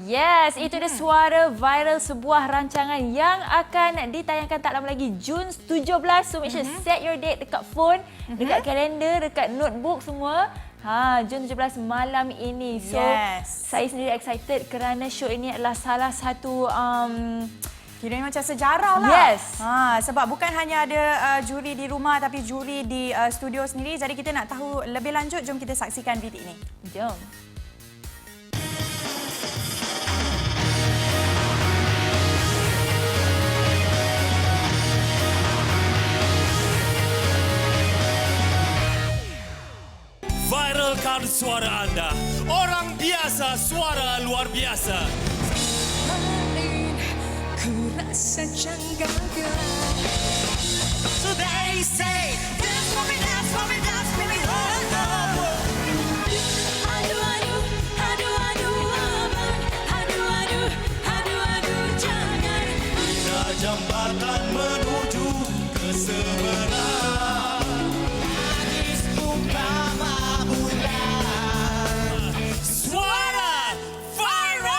Yes, itu dia Suara Viral, sebuah rancangan yang akan ditayangkan tak lama lagi, Jun 17. So make sure set your date dekat phone, dekat kalender, dekat notebook semua. Jun 17 malam ini. So saya sendiri excited kerana show ini adalah salah satu kiranya macam sejarah lah. Yes. Sebab bukan hanya ada juri di rumah tapi juri di studio sendiri. Jadi kita nak tahu lebih lanjut, jom kita saksikan video ini. Jom. Viralkan suara anda. Orang biasa, suara luar biasa. Ku rasa canggaga. So they say, dance for me, dance for me, dance for me, oh, oh. Aduh, aduh, aduh, aduh, abang. Aduh, aduh, aduh, aduh, jangan. Bina jambatan menuju ke seberang. Magis utama bulan. Suara Viral!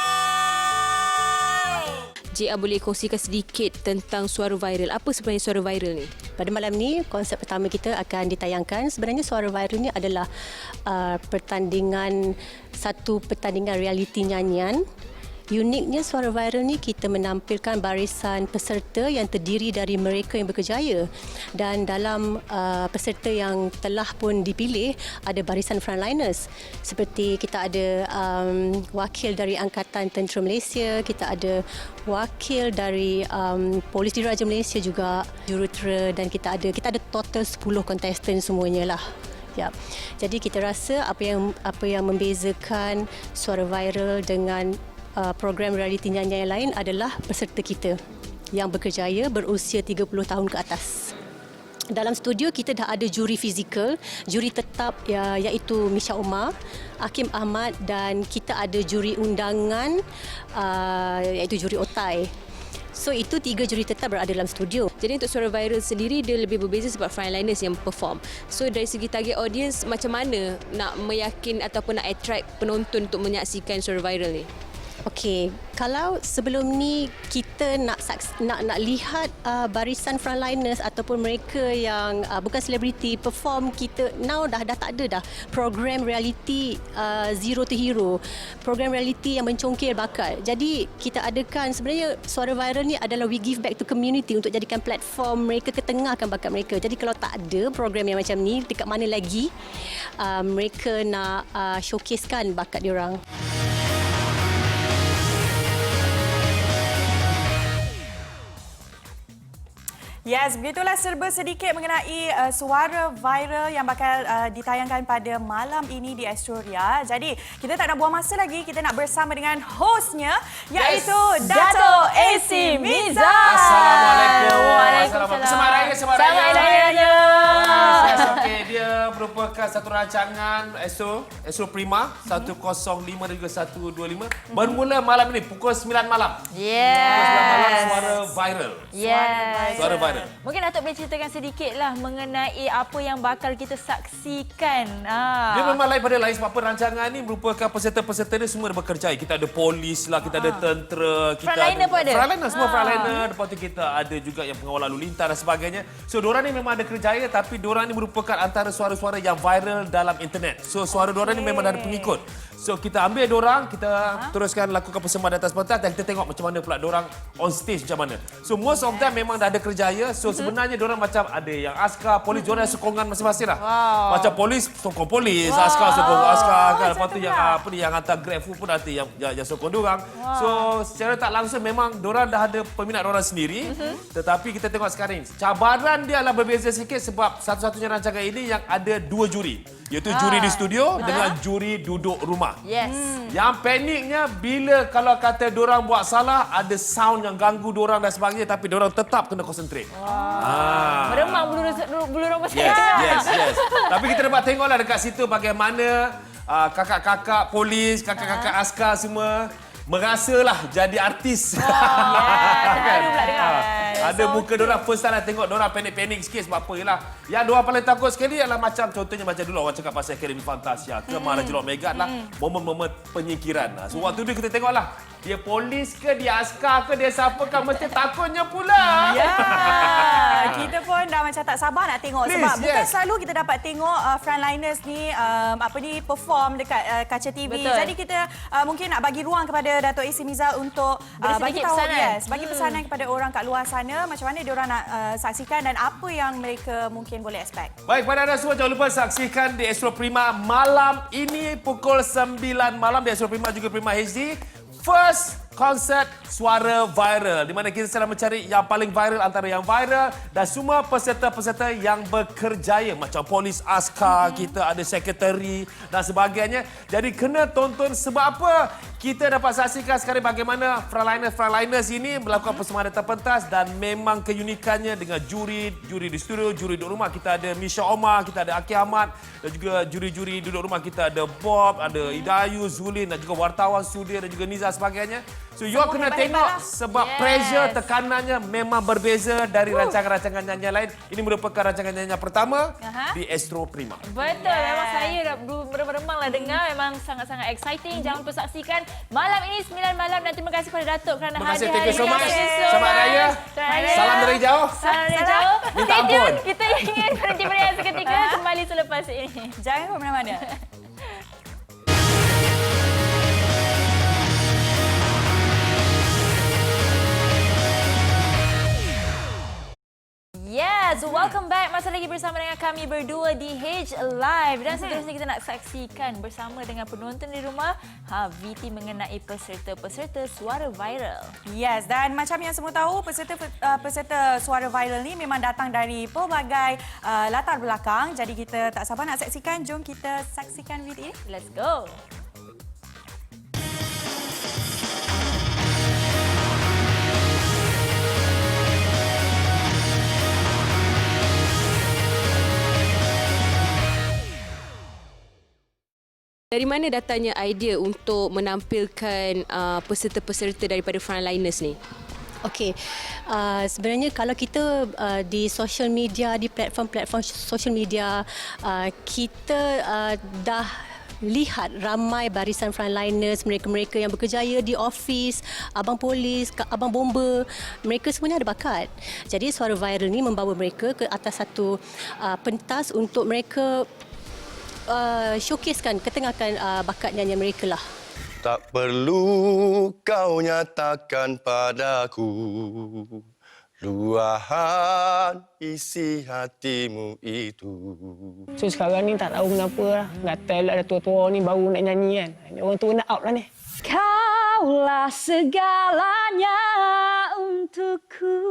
JR boleh kongsikan sedikit tentang Suara Viral. Apa sebenarnya Suara Viral ni? Pada malam ni, konsep pertama kita akan ditayangkan. Sebenarnya Suara Viral ni adalah satu pertandingan realiti nyanyian. Uniknya Suara Viral ni kita menampilkan barisan peserta yang terdiri dari mereka yang berkejaya. Dan dalam peserta yang telah pun dipilih, ada barisan frontliners. Seperti kita ada wakil dari Angkatan Tentera Malaysia, kita ada wakil dari Polis Diraja Malaysia juga, jurutera, dan kita ada total 10 kontestan semuanya lah. Ya. Jadi kita rasa apa yang membezakan Suara Viral dengan program realiti nyanyian yang lain adalah peserta kita yang berkejaya berusia 30 tahun ke atas. Dalam studio kita dah ada juri fizikal, juri tetap iaitu Misha Omar, Hakim Ahmad, dan kita ada juri undangan iaitu juri otai. So itu 3 juri tetap berada dalam studio. Jadi untuk Suara Viral sendiri dia lebih berbeza sebab frontliners yang perform. So dari segi target audience, macam mana nak meyakin ataupun nak attract penonton untuk menyaksikan Suara Viral ni? Okey, kalau sebelum ni kita nak lihat barisan frontliners ataupun mereka yang bukan selebriti perform, kita now dah tak ada dah program reality zero to hero, program reality yang mencongkir bakat. Jadi kita adakan, sebenarnya Suara Viral ni adalah we give back to community untuk jadikan platform mereka ketengahkan bakat mereka. Jadi kalau tak ada program yang macam ni, dekat mana lagi mereka nak showcasekan bakat diorang. Yes, begitulah serba sedikit mengenai Suara Viral yang bakal ditayangkan pada malam ini di Astoria. Jadi, kita tak nak buang masa lagi. Kita nak bersama dengan hostnya, iaitu Dato' AC Miza. Assalamualaikum. Waalaikumsalam. Selamat Raya. Selamat Raya. Okey, dia merupakan satu rancangan Astro Prima 105 dan juga 125. Bermula malam ini pukul 9 malam. Yes. Pukul 9 malam Suara Viral. Yes. Suara Viral. Mungkin Datuk boleh ceritakan sedikit lah mengenai apa yang bakal kita saksikan. Dia memang lain pada lain sebab apa rancangan ni merupakan peserta-peserta dia semua bekerja. Kita ada polis lah, kita ada tentera, kita Frontliner pun ada? Frontliner, semua frontliner. Lepas tu kita ada juga yang pengawal lalu lintas dan sebagainya. So diorang ni memang ada kerjaya, tapi diorang ni merupakan antara suara-suara yang viral dalam internet. So suara diorang ni memang ada pengikut. So kita ambil diorang, kita teruskan lakukan persembahan di atas pentas dan kita tengok macam mana pula diorang on stage macam mana. So most of them memang dah ada kerjaya. So sebenarnya diorang macam ada yang askar, polis, diorang ada sokongan masing-masing lah. Macam polis sokong polis, askar sokong askar kan. Lepas tu yang hantar Grab food pun ada yang sokong diorang. So secara tak langsung memang diorang dah ada peminat diorang sendiri. Tetapi kita tengok sekarang cabaran dia adalah berbeza sikit sebab satu-satunya rancangan ini yang ada 2 juri. Iaitu juri di studio dengan juri duduk rumah. Yes. Yang paniknya bila kalau kata diorang buat salah, ada sound yang ganggu diorang dan sebagainya, tapi diorang tetap kena konsentrate. Meremang bulu rambut saya. Yes. Tapi kita dapat tengoklah dekat situ bagaimana kakak-kakak polis, kakak-kakak askar semua merasalah jadi artis. Baru pula dengar. Ada muka diorang first time tengok diorang panik-panik sikit sebab apa ialah yang diorang paling takut sekali adalah macam contohnya macam dulu orang cakap pasal Akademi Fantasia ke Maharaja Lok Megat lah, momen-momen penyingkiran. So waktu tu kita tengoklah Dia polis ke, dia askar ke, dia siapa kan, mesti takutnya pula. Ya, kita pun dah macam tak sabar nak tengok. Please, Sebab bukan yes. selalu kita dapat tengok frontliners ni perform dekat kaca TV. Betul. Jadi kita mungkin nak bagi ruang kepada Dato' A. Simiza untuk Beri bagi sedikit tahu pesanan. bagi pesanan kepada orang kat luar sana macam mana diorang nak saksikan dan apa yang mereka mungkin boleh expect. Baik, pada anda semua jangan lupa saksikan di Astro Prima malam ini pukul 9 malam di Astro Prima juga Prima HD. First konsert Suara Viral di mana kita sedang mencari yang paling viral antara yang viral dan semua peserta-peserta yang bekerjaya macam polis, askar, kita ada sekretari dan sebagainya. Jadi kena tonton sebab apa? Kita dapat saksikan sekarang bagaimana frontliners ini melakukan persembahan pentas dan memang keunikannya dengan juri di studio, juri duduk rumah. Kita ada Misha Omar, kita ada Aki Ahmad dan juga juri-juri duduk rumah kita ada Bob, ada Idayu, Zulin dan juga wartawan Sudir dan juga Niza sebagainya. So, you kena tengok sebab pressure, tekanannya memang berbeza dari rancangan-rancangan nyanyian lain. Ini merupakan rancangan nyanyian pertama di Astro Prima. Betul, memang saya dah beremang lah dengar. Memang sangat-sangat exciting. Jangan lupa saksikan malam ini 9 malam dan terima kasih kepada Datuk kerana Terima kasih, hadir thank you hari so ini. much. Thank you so Selamat much. Raya. Selamat Raya. Salam dari jauh. Salam dari jauh. Minta Stay tune. ampun. Kita ingin berhenti berehat seketika kembali selepas ini. Jangan ke mana-mana. Yes, welcome back. Masih lagi bersama dengan kami berdua di H Live. Dan seterusnya kita nak saksikan bersama dengan penonton di rumah VT mengenai peserta-peserta Suara Viral. Yes, dan macam yang semua tahu, peserta Suara Viral ni memang datang dari pelbagai latar belakang. Jadi kita tak sabar nak saksikan. Jom kita saksikan video ini. Let's go. Dari mana datangnya idea untuk menampilkan peserta-peserta daripada frontliners ni? Okey, sebenarnya kalau kita di social media, di platform-platform social media, kita dah lihat ramai barisan frontliners, mereka-mereka yang berkejaya di office, abang polis, abang bomba, mereka semuanya ada bakat. Jadi Suara Viral ni membawa mereka ke atas satu pentas untuk mereka showcasekan, ketengahkan bakat nyanyian mereka lah. Tak perlu kau nyatakan padaku luahan isi hatimu itu. So sekarang ni tak tahu kenapa lah. Gatal lah tua-tua ni baru nak nyanyi kan. Orang tua nak out lah ni. Kaulah segalanya untukku.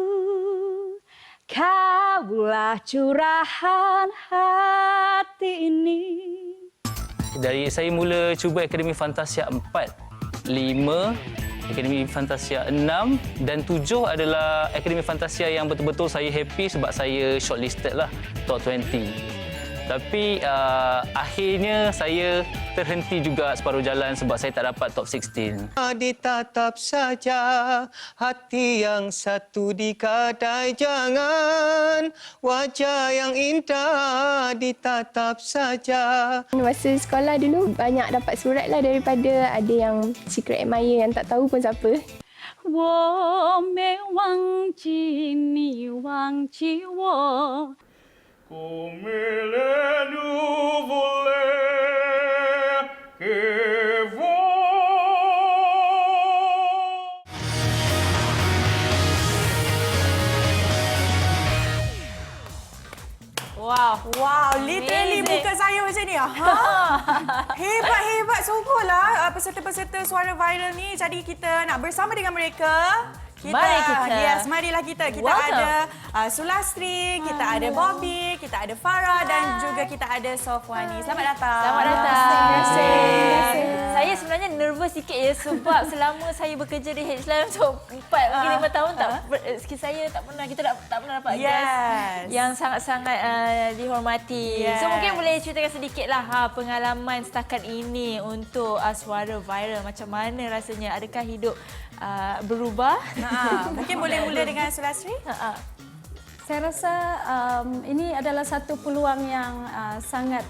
Kaulah curahan hati ini. Dari saya mula cuba Akademi Fantasia 4, 5, Akademi Fantasia 6 dan 7 adalah Akademi Fantasia yang betul-betul saya happy sebab saya shortlisted lah top 20. Tapi akhirnya saya terhenti juga separuh jalan sebab saya tak dapat top 16. Ditatap saja hati yang satu di kedai jangan wajah yang indah ditatap saja. Masa sekolah dulu banyak dapat surat lah daripada ada yang secret admirer yang tak tahu pun siapa. 我没忘记你忘记我 Come le nuvole che Wow, literally Amazing. muka saya macam ni. Hebat-hebat sungguhlah peserta-peserta Suara Viral ni. Jadi kita nak bersama dengan mereka. Mari kita. Yes, marilah kita. Kita Welcome. ada Sulastri, kita ada Bobby, kita ada Farah dan juga kita ada Sofwani. Selamat datang. Selamat datang. Terima kasih. Saya sebenarnya nervous sikit ya sebab selama saya bekerja di H-Live untuk 4 mungkin 5 tahun saya tak pernah tak pernah dapat guest yang sangat-sangat dihormati. Yes. So mungkin boleh ceritakan sedikitlah pengalaman setakat ini untuk Suara Viral, macam mana rasanya, adakah hidup berubah? Mungkin boleh mula dengan Sulastri? Saya rasa ini adalah satu peluang yang sangat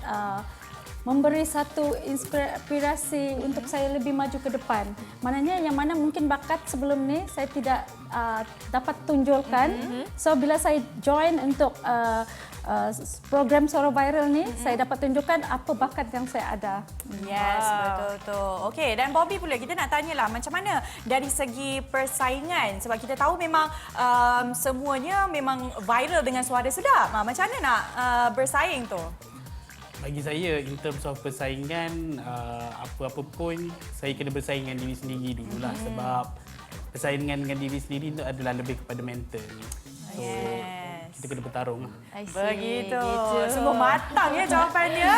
memberi satu inspirasi untuk saya lebih maju ke depan. Maknanya yang mana mungkin bakat sebelum ni saya tidak dapat tunjulkan. So bila saya join untuk program Suara Viral ni, saya dapat tunjukkan apa bakat yang saya ada. Yes, betul-betul. Okey, dan Bobby pula kita nak tanyalah macam mana dari segi persaingan, sebab kita tahu memang semuanya memang viral dengan suara sedap. Macam mana nak bersaing tu? Bagi saya, in terms of persaingan, apa-apa pun saya kena bersaing dengan diri sendiri dululah. Sebab persaingan dengan diri sendiri itu adalah lebih kepada mental. So, kita kena bertarung. Begitu. Semua matang ya jawapannya.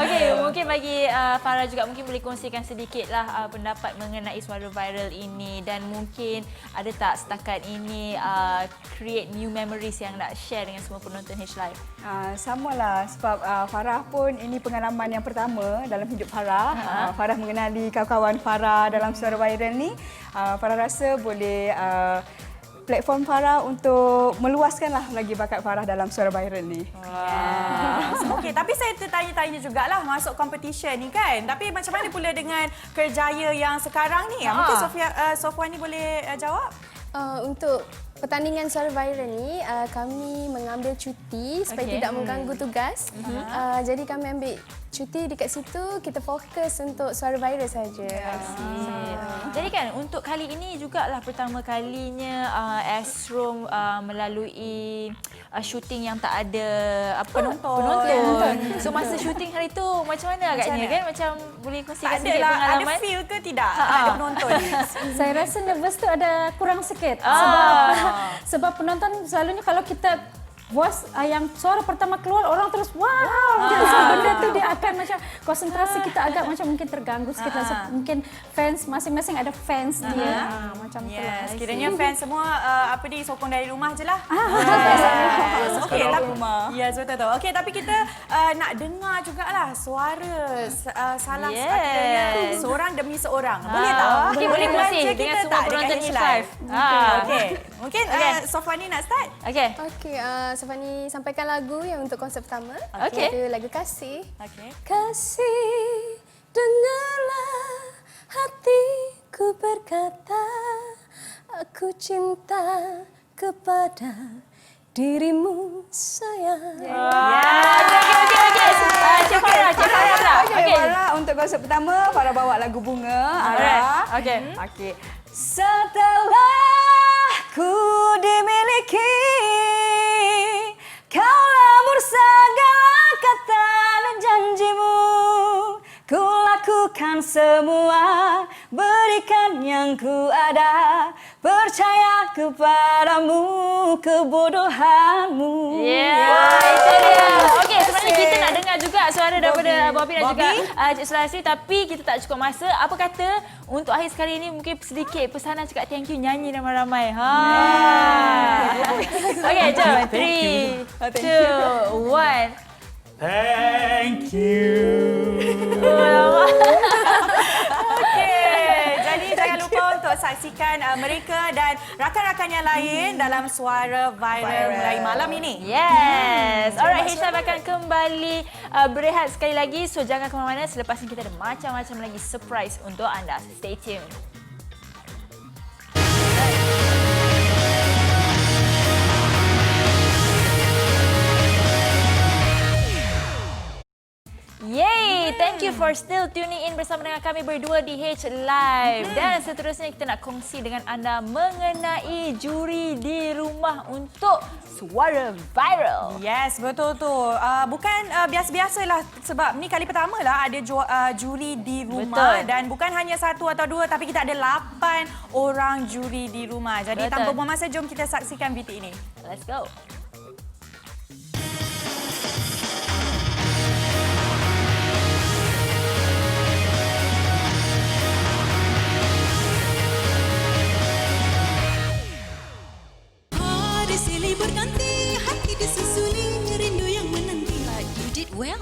Okey, mungkin bagi Farah juga mungkin boleh kongsikan sedikitlah pendapat mengenai suara viral ini, dan mungkin ada tak setakat ini create new memories yang nak share dengan semua penonton H Live? Samalah, sebab Farah pun ini pengalaman yang pertama dalam hidup Farah. Farah mengenali kawan-kawan Farah dalam suara viral ni. Farah rasa boleh platform Farah untuk meluaskanlah lagi bakat Farah dalam suara viral ni. Okey, tapi saya tertanya-tanya jugalah masuk competition ni kan. Tapi macam mana pula dengan kerjaya yang sekarang ni? Mungkin Sofwan ni boleh jawab? Untuk pertandingan suara viral ni, kami mengambil cuti supaya tidak mengganggu tugas. Jadi kami ambil cuti dekat situ, kita fokus untuk suara viral saja. Jadi kan untuk kali ini jugalah pertama kalinya Astro melalui syuting yang tak ada penonton. So masa syuting hari tu macam mana agaknya kan? Macam boleh kongsikan sedikit pengalaman? Ada feel ke tidak? Ada penonton. Saya rasa nervous tu ada kurang sikit. Sebab penonton selalunya kalau kita voice yang suara pertama keluar, orang terus wow. Jadi benda tu dia akan macam konsentrasi kita agak macam mungkin terganggu sikit lah. Mungkin fans masing-masing ada fans dia. Macam tu lah. Kiranya fans semua sokong dari rumah je lah. Okey, yes, betul tu. Okey, tapi kita nak dengar jugalah suara salah satunya seorang demi seorang. Boleh tak? Mungkin boleh kongsi dengan semua penonton H Live. Okey. Mungkin Sofwan ni nak start? Okey. Sofani sampaikan lagu yang untuk konsep pertama. Okey. Itu lagu Kasih. Okey. Kasih, dengarlah hatiku berkata, aku cinta kepada dirimu sayang. Okey. Cik Farah pula. Okey, Farah untuk konsep pertama, Farah bawa lagu Bunga. Okey. Setelah ku dimiliki, kaulah segala kata dan janjimu. Ku lakukan semua, berikan yang ku ada, percaya kepadamu, kebodohanmu. Itu dia. Okey, sebenarnya kita nak dengar juga suara daripada Bobby dan juga Cik Sulastri, tapi kita tak cukup masa. Apa kata untuk akhir sekali ini mungkin sedikit pesanan cakap thank you, nyanyi ramai-ramai. Okey, jom. 3, 2, 1. Thank you. Jadi jangan lupa untuk saksikan mereka dan rakan-rakan yang lain dalam Suara Viral mulai malam ini. Yes. Alright, Hisha akan kembali berehat sekali lagi. So jangan ke mana-mana. Selepas ini kita ada macam-macam lagi surprise untuk anda. Stay tuned. Yay! Thank you for still tuning in bersama dengan kami berdua di H Live. Dan seterusnya kita nak kongsi dengan anda mengenai juri di rumah untuk Suara Viral. Yes, betul tu. Bukan biasa-biasalah sebab ni kali pertama lah ada juri di rumah. Betul. Dan bukan hanya 1 atau 2 tapi kita ada 8 orang juri di rumah. Jadi tanpa buang masa, jom kita saksikan VT ini. Let's go. Berganti hati disusuli rindu yang menanti. But you did well.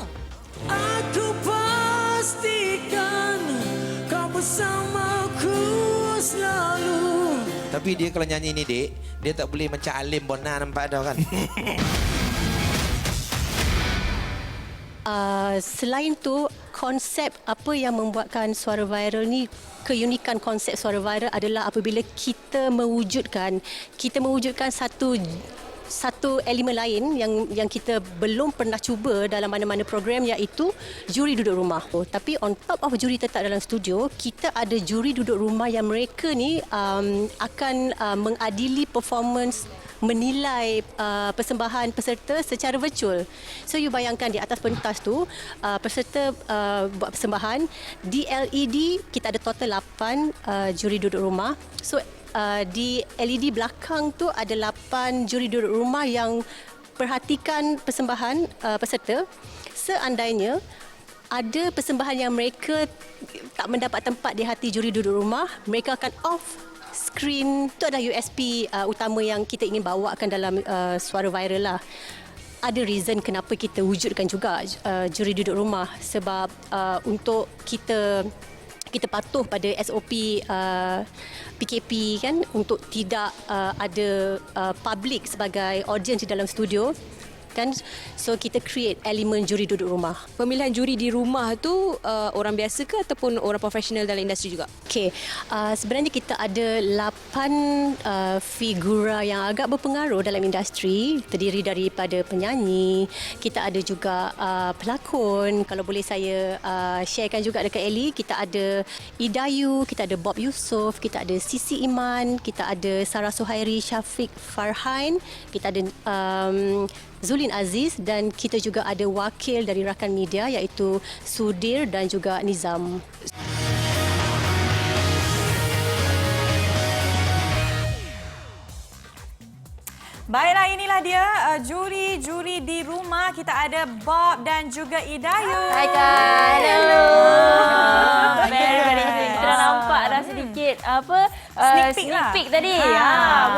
Aku pastikan kau bersamaku selalu. Tapi dia kalau nyanyi ni, Dek, dia tak boleh macam Alim Bona nampak dah kan. Selain tu, konsep apa yang membuatkan suara viral ni, keunikan konsep suara viral adalah apabila kita mewujudkan satu elemen lain yang kita belum pernah cuba dalam mana-mana program, iaitu juri duduk rumah. Tapi on top of juri tetap dalam studio, kita ada juri duduk rumah yang mereka ni akan mengadili performance, menilai persembahan peserta secara virtual. So you bayangkan di atas pentas tu peserta buat persembahan di LED, kita ada total 8 juri duduk rumah. So di LED belakang tu ada 8 juri duduk rumah yang perhatikan persembahan peserta. Seandainya ada persembahan yang mereka tak mendapat tempat di hati juri duduk rumah, mereka akan off screen. Itu adalah USP utama yang kita ingin bawakan dalam suara viral lah. Ada reason kenapa kita wujudkan juga juri duduk rumah, sebab untuk kita patuh pada SOP PKP kan, untuk tidak ada public sebagai audience di dalam studio kan. So kita create elemen juri duduk rumah. Pemilihan juri di rumah tu orang biasa ke ataupun orang profesional dalam industri juga? Okey, sebenarnya kita ada 8 figura yang agak berpengaruh dalam industri, terdiri daripada penyanyi, kita ada juga pelakon. Kalau boleh saya sharekan juga dekat Ellie, kita ada Idayu, kita ada Bob Yusof, kita ada Sisi Iman, kita ada Sarah Suhairi, Syafiq Farhan, kita ada Zulin Aziz, dan kita juga ada wakil dari rakan media iaitu Sudir dan juga Nizam. Baiklah, inilah dia juri-juri di rumah. Kita ada Bob dan juga Idayu. Hai Kak. Hello. Very. Kita dah nampak dah sedikit sneak peek tadi.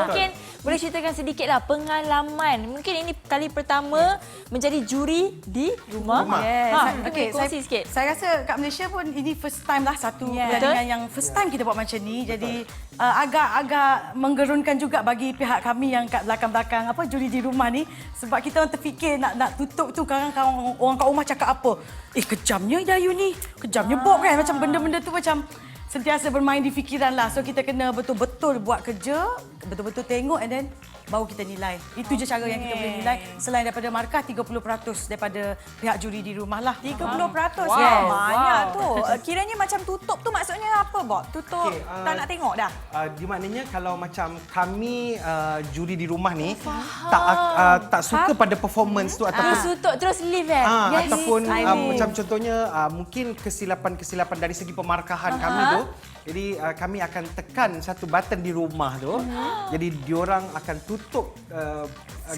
Mungkin boleh ceritakan sedikitlah pengalaman. Mungkin ini kali pertama menjadi juri di rumah. Yes. Okey, kongsi sikit. Saya rasa kat Malaysia pun ini first time lah, satu pertandingan yang first time kita buat macam ni. Jadi agak menggerunkan juga bagi pihak kami yang kat belakang-belakang juri di rumah ni, sebab kita orang terfikir nak tutup tu, kadang-kadang orang kat rumah cakap apa? Kejamnya Idayu ni, kejamnya Bob kan, macam benda-benda tu macam sentiasa bermain di fikiran lah. So kita kena betul-betul buat kerja, betul-betul tengok and then baru kita nilai. Itu je cara yang kita boleh nilai. Selain daripada markah 30% daripada pihak juri di rumah lah. 30%? Banyak tu. Kiranya macam tutup tu maksudnya apa, Bob? Tutup tak nak tengok dah? Di maknanya kalau macam kami juri di rumah ni tak suka pada performance tu ataupun tutup terus leave ataupun macam contohnya mungkin kesilapan dari segi pemarkahan kami tu. Jadi kami akan tekan satu button di rumah tu. Jadi diorang akan tutup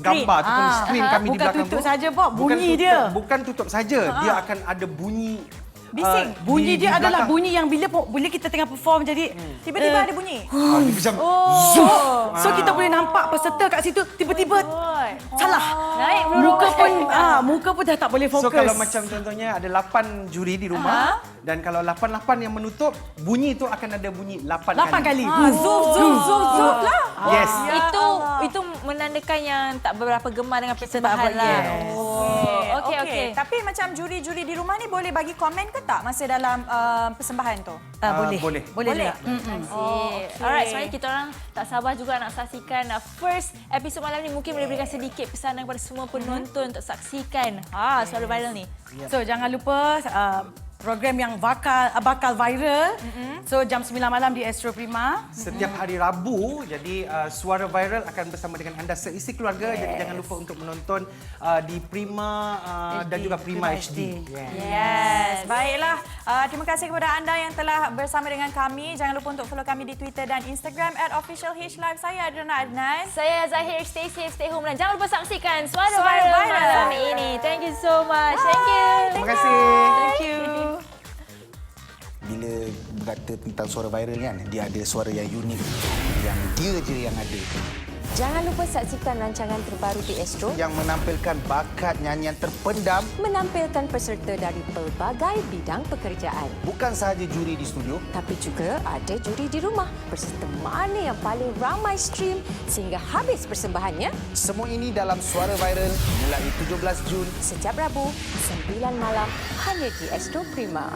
gambar ataupun skrin kami di belakang tu. Bukan tutup saja, Bob. Bunyi dia. Bukan tutup saja. Dia akan ada bunyi bising. Bunyi dia adalah bunyi yang bila kita tengah perform, jadi tiba-tiba ada bunyi. Macam so kita boleh nampak peserta kat situ tiba-tiba salah. Naik muka pun dah tak boleh fokus. So kalau macam contohnya ada 8 juri di rumah dan kalau 8 yang menutup, bunyi tu akan ada bunyi 8 kali. Zoom lah. Yes. Itu menandakan yang tak berapa gemar dengan persembahan lah. Okey. Tapi macam juri-juri di rumah ni boleh bagi komen ke tak masa dalam persembahan tu? Boleh juga. Alright, sebenarnya kita orang tak sabar juga nak saksikan first episod malam ni. Mungkin boleh berikan sedikit pesanan kepada semua penonton untuk saksikan suara viral ni. So jangan lupa program yang bakal viral. So jam 9 malam di Astro Prima. Setiap hari Rabu, jadi Suara Viral akan bersama dengan anda seisi keluarga. Jadi jangan lupa untuk menonton di Prima dan juga Prima HD. Yes. Baiklah. Terima kasih kepada anda yang telah bersama dengan kami. Jangan lupa untuk follow kami di Twitter dan Instagram @officialhlive. Saya Adriana Adnan. Saya Zahir. Stay safe, stay home. Dan jangan lupa saksikan Suara Viral malam ini. Thank you so much. Thank you. Terima kasih. Thank you. Bila berkata tentang suara viral kan, dia ada suara yang unik, yang dia je yang ada. Jangan lupa saksikan rancangan terbaru di Astro yang menampilkan bakat nyanyian terpendam, menampilkan peserta dari pelbagai bidang pekerjaan. bukan sahaja juri di studio. Tapi juga ada juri di rumah. Peserta mana yang paling ramai stream sehingga habis persembahannya? Semua ini dalam Suara Viral mulai 17 Jun setiap Rabu 9 malam hanya di Astro Prima.